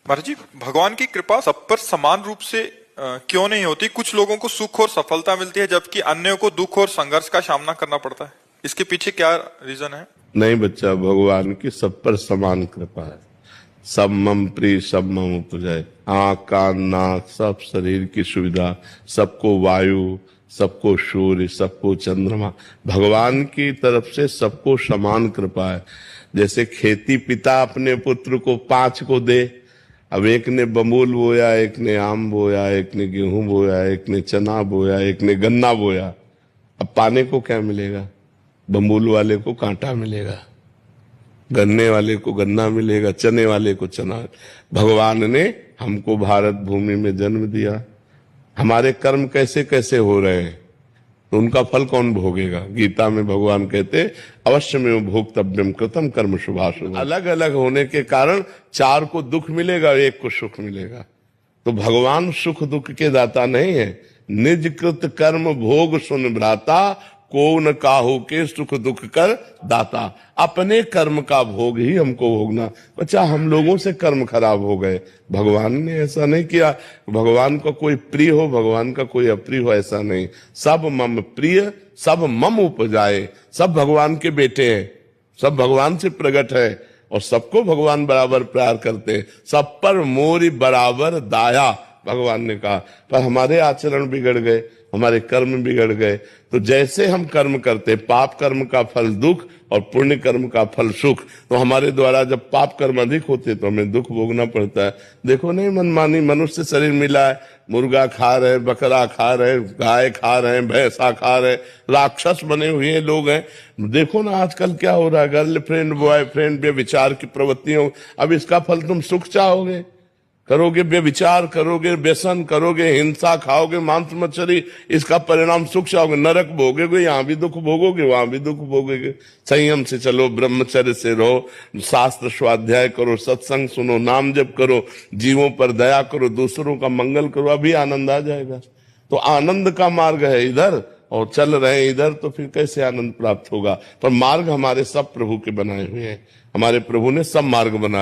महाराज जी, भगवान की कृपा सब पर समान रूप से क्यों नहीं होती? कुछ लोगों को सुख और सफलता मिलती है जबकि अन्यों को दुख और संघर्ष का सामना करना पड़ता है। इसके पीछे क्या रीजन है? नहीं बच्चा, भगवान की सब पर समान कृपा है। सब मम प्रिय सब मम उपजय। आँख कान नाक सब शरीर की सुविधा, सबको वायु, सबको सूर्य, सबको चंद्रमा, भगवान की तरफ से सबको समान कृपा है। जैसे खेती पिता अपने पुत्र को 5 को दे, अब एक ने बमूल बोया, एक ने आम बोया, एक ने गेहूं बोया, एक ने चना बोया, एक ने गन्ना बोया, अब पाने को क्या मिलेगा? बमूल वाले को कांटा मिलेगा, गन्ने वाले को गन्ना मिलेगा, चने वाले को चना। भगवान ने हमको भारत भूमि में जन्म दिया, हमारे कर्म कैसे कैसे हो रहे हैं तो उनका फल कौन भोगेगा? गीता में भगवान कहते अवश्य में भोक्तव्यम कृतम कर्म शुभाशुभ। अलग अलग होने के कारण 4 को दुख मिलेगा, 1 को सुख मिलेगा। तो भगवान सुख दुख के दाता नहीं है। निज कृत कर्म भोग सुन भ्राता, को न काहू के सुख दुख कर दाता। अपने कर्म का भोग ही हमको भोगना। बच्चा, हम लोगों से कर्म खराब हो गए, भगवान ने ऐसा नहीं किया। भगवान का कोई प्रिय हो, भगवान का कोई अप्रिय हो, ऐसा नहीं। सब मम प्रिय सब मम उपजाए। सब भगवान के बेटे हैं, सब भगवान से प्रकट है और सबको भगवान बराबर प्यार करते हैं। सब पर मोरी बराबर दाया, भगवान ने कहा। पर हमारे आचरण बिगड़ गए, हमारे कर्म बिगड़ गए। तो जैसे हम कर्म करते, पाप कर्म का फल दुख और पुण्य कर्म का फल सुख। तो हमारे द्वारा जब पाप कर्म अधिक होते तो हमें दुख भोगना पड़ता है। देखो नहीं, मनमानी मनुष्य शरीर मिला है, मुर्गा खा रहे, बकरा खा रहे, गाय खा रहे, भैंसा खा रहे, राक्षस बने हुए लोग हैं। देखो ना आजकल क्या हो रहा है, गर्लफ्रेंड बॉयफ्रेंड व्यभिचार की प्रवृत्तियों। अब इसका फल तुम सुख चाहोगे? करोगे व्यभिचार, करोगे व्यसन, करोगे हिंसा, खाओगे मांस मछली, इसका परिणाम सुख चाहोगे? नरक भोगोगे, यहाँ भी दुख भोगोगे, वहां भी दुख भोगोगे। संयम से चलो, ब्रह्मचर्य से रहो, शास्त्र स्वाध्याय करो, सत्संग सुनो, नाम जप करो, जीवों पर दया करो, दूसरों का मंगल करो, अभी आनंद आ जाएगा। तो आनंद का मार्ग है इधर और चल रहे इधर, तो फिर कैसे आनंद प्राप्त होगा? पर मार्ग हमारे सब प्रभु के बनाए हुए हैं, हमारे प्रभु ने सब मार्ग बनाए।